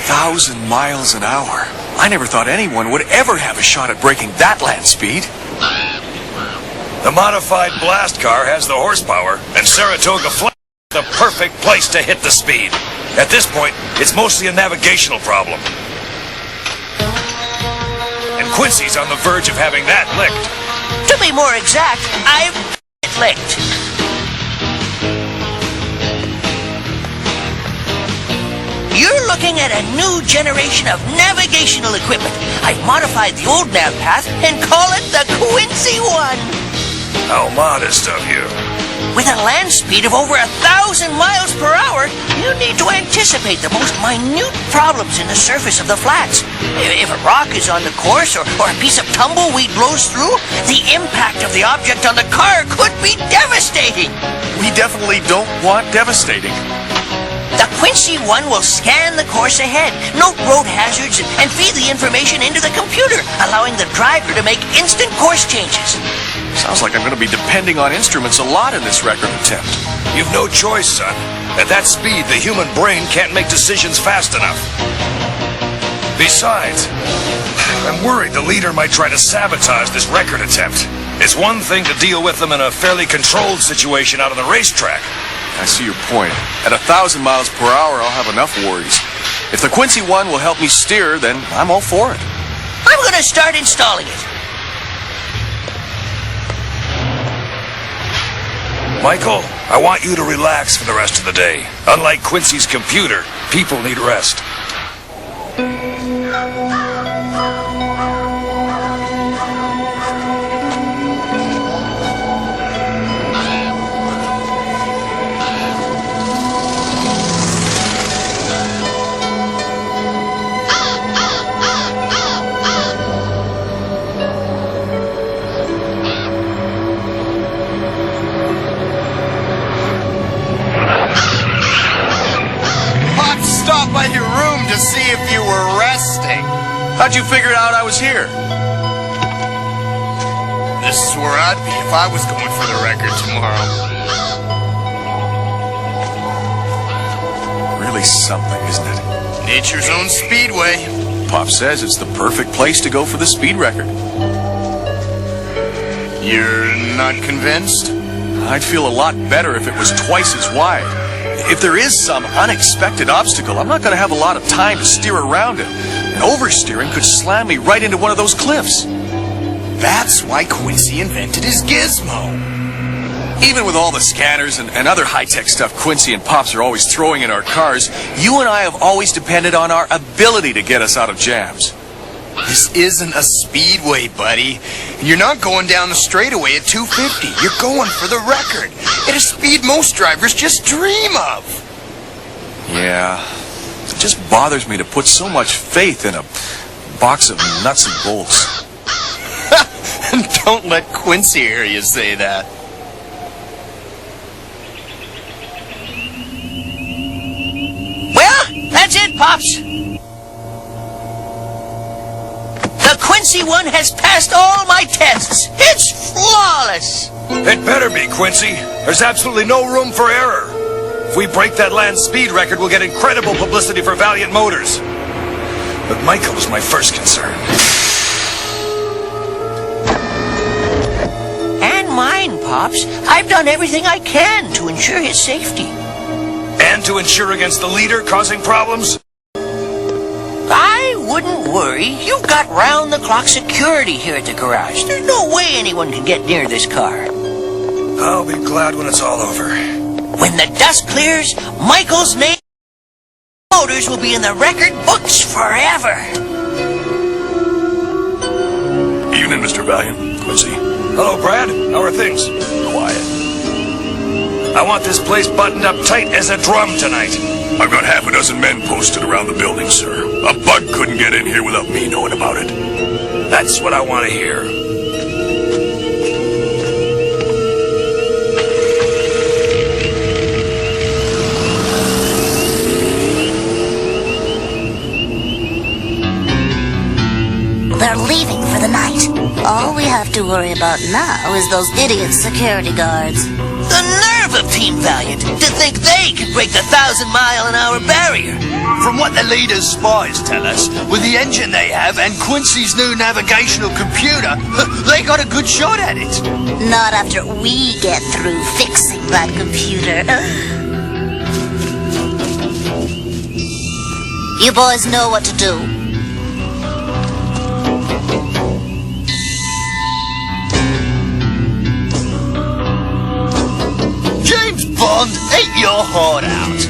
1,000 miles an hour. I never thought anyone would ever have a shot at breaking that land speed. The modified blast car has the horsepower, and Saratoga Flat is the perfect place to hit the speed. At this point, it's mostly a navigational problem. And Quincy's on the verge of having that licked. To be more exact, I've licked. You're looking at a new generation of navigational equipment. I've modified the old nav path and call it the Quincy One. How modest of you. With a land speed of over 1,000 miles per hour, you need to anticipate the most minute problems in the surface of the flats. If a rock is on the course or a piece of tumbleweed blows through, the impact of the object on the car could be devastating. We definitely don't want devastating. The Quincy One will scan the course ahead, note road hazards, and feed the information into the computer, allowing the driver to make instant course changes. Sounds like I'm going to be depending on instruments a lot in this record attempt. You've no choice, son. At that speed, the human brain can't make decisions fast enough. Besides, I'm worried the leader might try to sabotage this record attempt. It's one thing to deal with them in a fairly controlled situation out on the racetrack. I see your point. At 1,000 miles per hour, I'll have enough worries. If the Quincy One will help me steer, then I'm all for it. I'm going to start installing it. Michael, I want you to relax for the rest of the day. Unlike Quincy's computer, people need rest. By your room to see if you were resting. How'd you figure out I was here? This is where I'd be if I was going for the record tomorrow. Really something, isn't it? Nature's own speedway. Pop says it's the perfect place to go for the speed record. You're not convinced? I'd feel a lot better if it was twice as wide. If there is some unexpected obstacle, I'm not going to have a lot of time to steer around it. And oversteering could slam me right into one of those cliffs. That's why Quincy invented his gizmo. Even with all the scanners and other high-tech stuff Quincy and Pops are always throwing in our cars, you and I have always depended on our ability to get us out of jams. This isn't a speedway, buddy. You're not going down the straightaway at 250. You're going for the record at a speed most drivers just dream of. Yeah, it just bothers me to put so much faith in a box of nuts and bolts. Don't let Quincy hear you say that. Well, that's it, Pops. The Quincy One has passed all my tests. It's flawless. It better be, Quincy. There's absolutely no room for error. If we break that land speed record, we'll get incredible publicity for Valiant Motors. But Michael was my first concern. And mine, Pops. I've done everything I can to ensure his safety. And to ensure against the leader causing problems? I wouldn't worry. You've got round-the-clock security here at the garage. There's no way anyone can get near this car. I'll be glad when it's all over. When the dust clears, Michael's name Motors will be in the record books forever. Evening, Mr. Vaillant. Quincy. Hello, Brad. How are things? Quiet. I want this place buttoned up tight as a drum tonight. I've got half a dozen men posted around the building, sir. A bug couldn't get in here without me knowing about it. That's what I want to hear. They're leaving for the night. All we have to worry about now is those idiot security guards. The nerve of Team Valiant to think they can break the 1,000-mile-an-hour barrier. From what the leader's spies tell us, with the engine they have and Quincy's new navigational computer, they got a good shot at it. Not after we get through fixing that computer. You boys know what to do. James Bond, eat your heart out.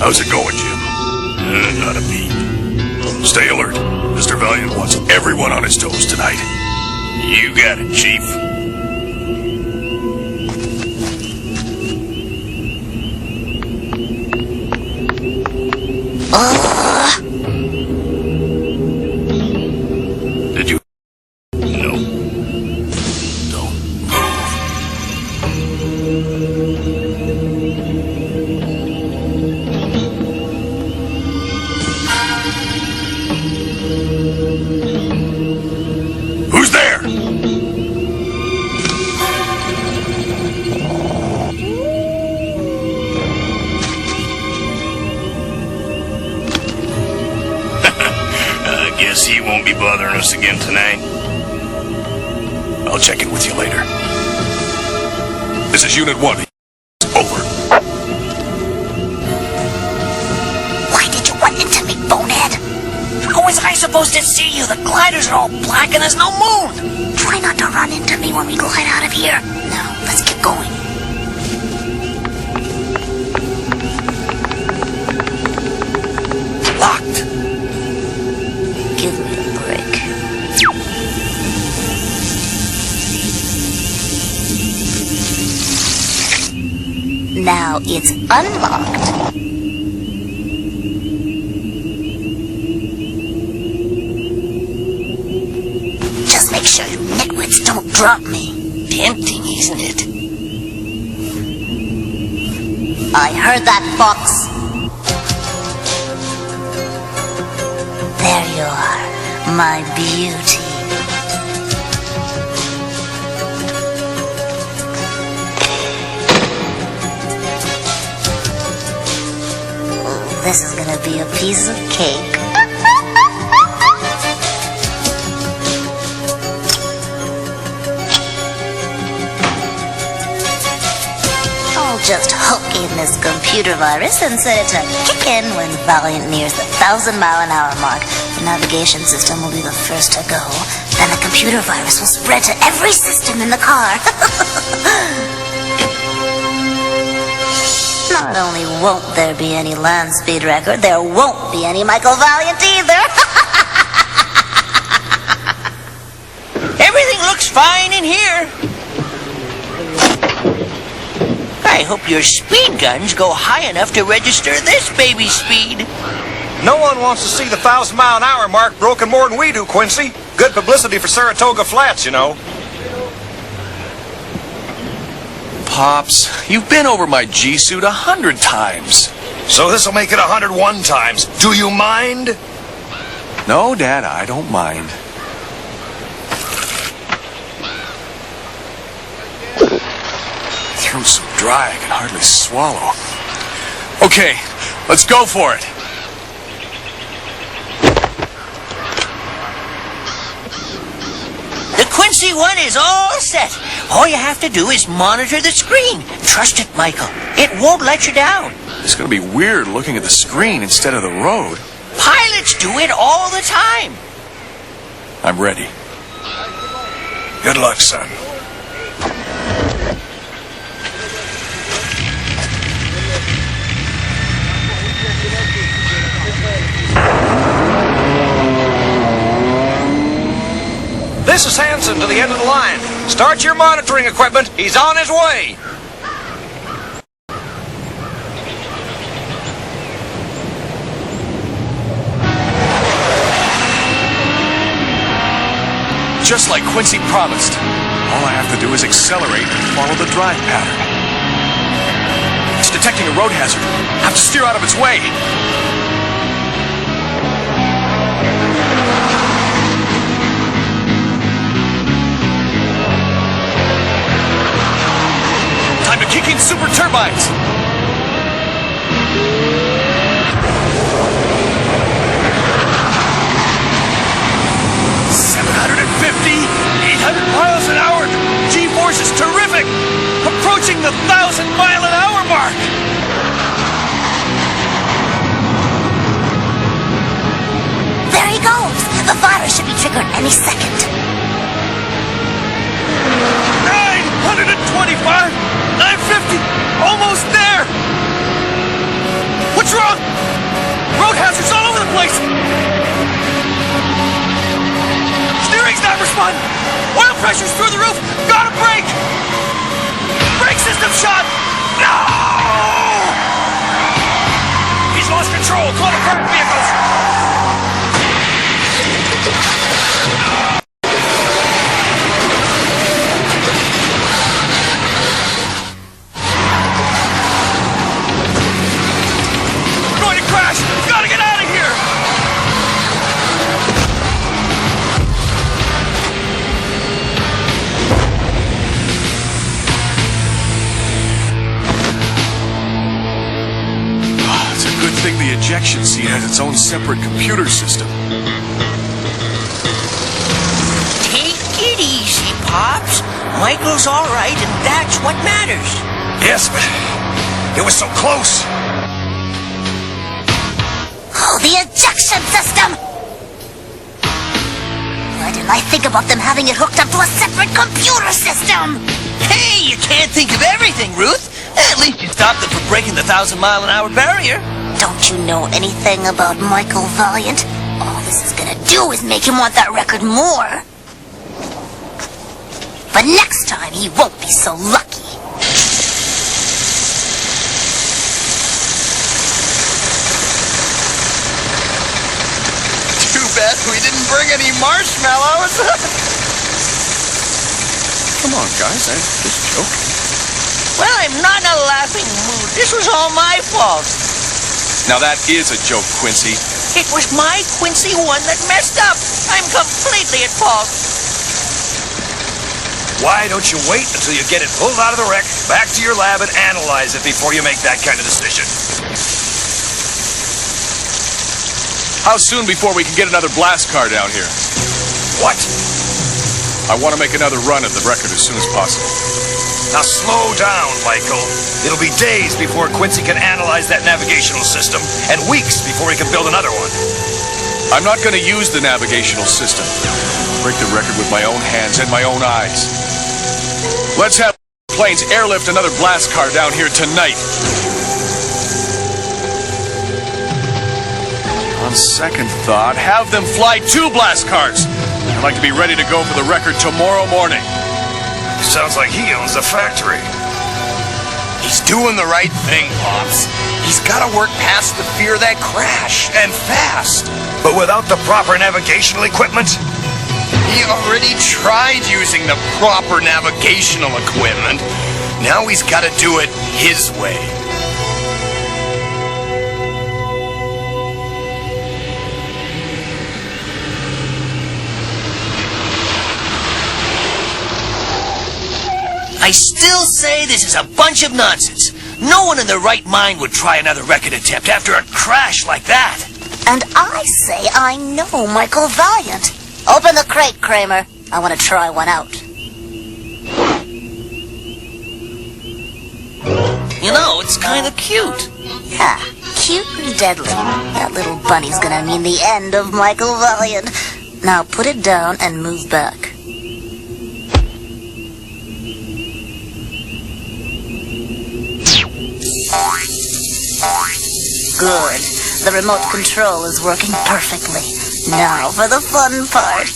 How's it going, Jim? Not a beat. Stay alert. Mr. Vaillant wants everyone on his toes tonight. You got it, Chief. Did you? No. Don't move. Who's there? I guess he won't be bothering us again tonight. I'll check in with you later. This is Unit 1. Over. Why did you run into me, bonehead? How was I supposed to see you? The gliders are all black and there's no moon. Try not to run into me when we glide out of here. Now, let's get going. Locked. Give me a break. Now it's unlocked. Just make sure you nitwits don't drop me. Tempting, isn't it? I heard that, Fox. There you are, my beauty. Oh, this is gonna be a piece of cake. I'll just hook in this computer virus and set it to kick in when Valiant nears the 1,000-mile-an-hour mark. The navigation system will be the first to go. Then the computer virus will spread to every system in the car. Not only won't there be any land speed record, there won't be any Michel Vaillant either. Everything looks fine in here. I hope your speed guns go high enough to register this baby's speed. No one wants to see the 1,000-mile-an-hour mark broken more than we do, Quincy. Good publicity for Saratoga Flats, you know. Pops, you've been over my G-suit 100 times. So this'll make it 101 times. Do you mind? No, Dad, I don't mind. Throat's so dry I can hardly swallow. Okay, let's go for it. The Quincy One is all set. All you have to do is monitor the screen. Trust it, Michael. It won't let you down. It's gonna be weird looking at the screen instead of the road. Pilots do it all the time. I'm ready. Good luck, son. This is Hanson to the end of the line. Start your monitoring equipment. He's on his way. Just like Quincy promised. All I have to do is accelerate and follow the drive pattern. It's detecting a road hazard. I have to steer out of its way. Time to kick in super turbines. 800 miles an hour. G-force is terrific. Approaching the 1,000-mile-an-hour mark. There he goes. The virus should be triggered any second. 925. 950. Almost there. What's wrong? Road hazards all over the place. Steering's not responding. Oil pressure's through the roof. Gotta brake. Brake system shot. No! He's lost control. Call the park vehicles. We're going to crash. Gotta get out of here. Good thing the ejection seat has its own separate computer system. Take it easy, Pops. Michael's all right, and that's what matters. Yes, but it was so close. Oh, the ejection system! Why didn't I think about them having it hooked up to a separate computer system? Hey, you can't think of everything, Ruth. At least you stopped them from breaking the 1,000-mile-an-hour barrier. Don't you know anything about Michel Vaillant? All this is gonna do is make him want that record more. But next time, he won't be so lucky. Too bad we didn't bring any marshmallows. Come on, guys. I'm just joking. Well, I'm not in a laughing mood. This was all my fault. Now that is a joke, Quincy. It was my Quincy One that messed up. I'm completely at fault. Why don't you wait until you get it pulled out of the wreck, back to your lab, and analyze it before you make that kind of decision? How soon before we can get another blast car down here? What? I want to make another run at the record as soon as possible. Now slow down, Michael. It'll be days before Quincy can analyze that navigational system, and weeks before he can build another one. I'm not going to use the navigational system. I'll break the record with my own hands and my own eyes. Let's have planes airlift another blast car down here tonight. On second thought, have them fly 2 blast cars. I'd like to be ready to go for the record tomorrow morning. Sounds like he owns the factory. He's doing the right thing, Pops. He's got to work past the fear of that crash, and fast. But without the proper navigational equipment? He already tried using the proper navigational equipment. Now he's got to do it his way. I still say this is a bunch of nonsense. No one in their right mind would try another record attempt after a crash like that. And I say I know Michel Vaillant. Open the crate, Kramer. I want to try one out. You know, it's kind of cute. Yeah, cute and deadly. That little bunny's gonna mean the end of Michel Vaillant. Now put it down and move back. Good. The remote control is working perfectly. Now for the fun part.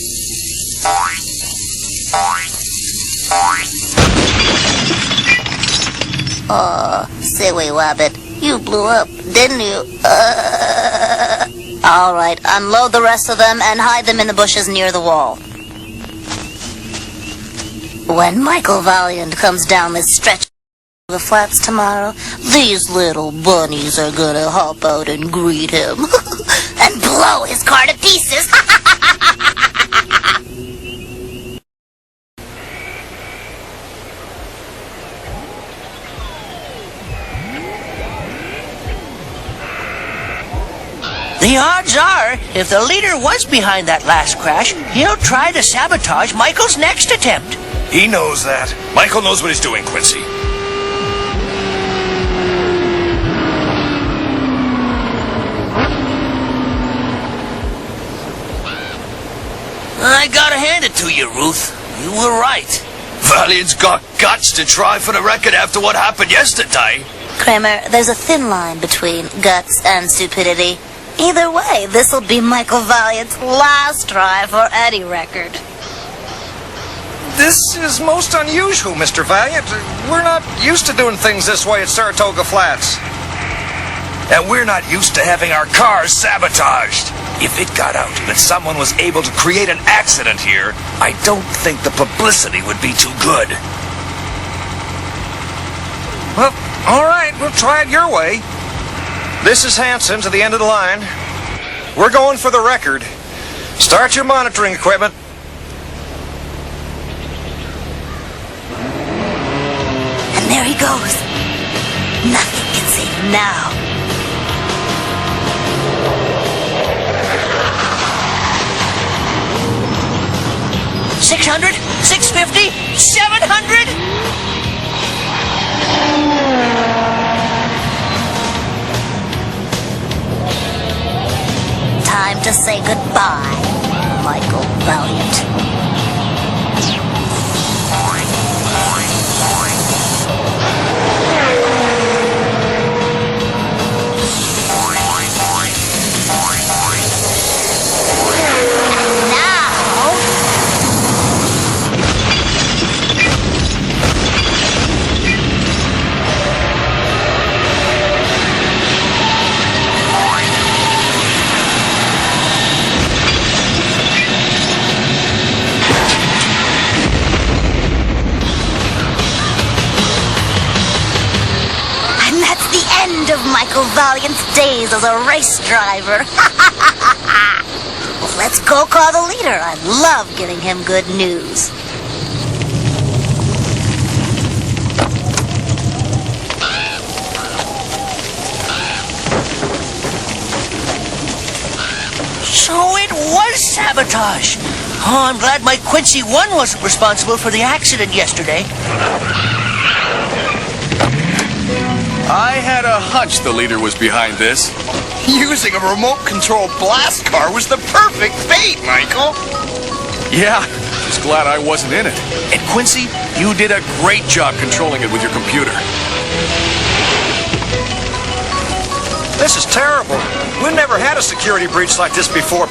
Oh, silly wabbit. You blew up, didn't you? Alright, unload the rest of them and hide them in the bushes near the wall. When Michael Vaillant comes down this stretch of the flats tomorrow, these little bunnies are gonna hop out and greet him. And blow his car to pieces. The odds are, if the leader was behind that last crash, he'll try to sabotage Michael's next attempt. He knows that. Michael knows what he's doing, Quincy. I gotta hand it to you, Ruth. You were right. Valiant's got guts to try for the record after what happened yesterday. Kramer, there's a thin line between guts and stupidity. Either way, this'll be Michael Vaillant's last try for any record. This is most unusual, Mr. Vaillant. We're not used to doing things this way at Saratoga Flats. And we're not used to having our cars sabotaged. If it got out that someone was able to create an accident here, I don't think the publicity would be too good. Well, all right, we'll try it your way. This is Hanson to the end of the line. We're going for the record. Start your monitoring equipment. And there he goes. Nothing can save him now. $600, $650, $700. Time to say goodbye, Michael Vaillant. Of Michael Vaillant's days as a race driver. Well, let's go call the leader. I love giving him good news. So it was sabotage. Oh, I'm glad my Quincy One wasn't responsible for the accident yesterday. I had a hunch the leader was behind this. Using a remote-controlled blast car was the perfect bait, Michael. Yeah, just glad I wasn't in it. And Quincy, you did a great job controlling it with your computer. This is terrible. We've never had a security breach like this before.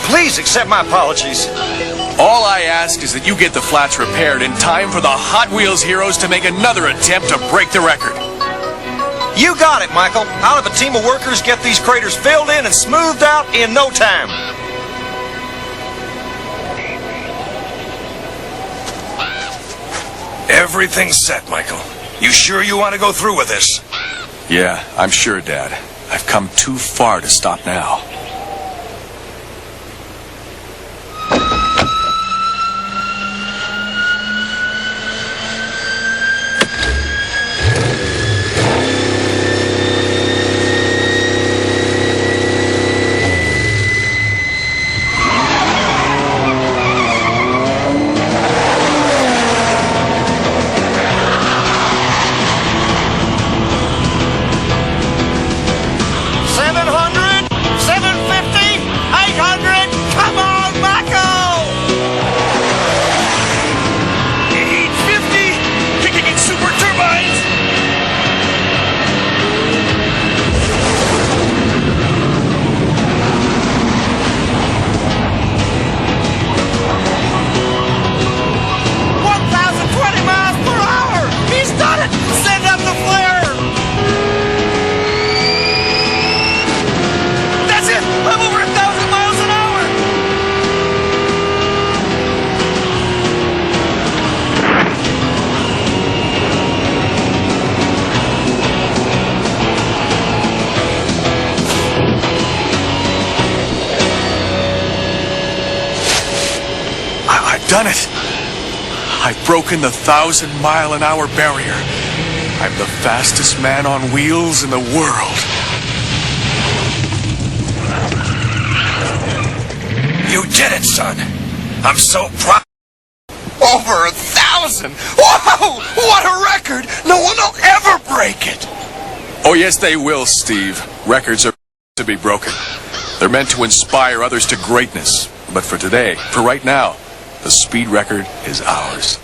Please accept my apologies. All I ask is that you get the flats repaired in time for the Hot Wheels heroes to make another attempt to break the record. You got it, Michael. I'll have a team of workers get these craters filled in and smoothed out in no time. Everything's set, Michael. You sure you want to go through with this? Yeah, I'm sure, Dad. I've come too far to stop now. done it. I've broken the 1,000-mile-an-hour barrier. I'm the fastest man on wheels in the world. You did it, son. I'm so proud. Over 1,000! Whoa! What a record! No one will ever break it! Oh, yes, they will, Steve. Records are to be broken. They're meant to inspire others to greatness. But for today, for right now, the speed record is ours.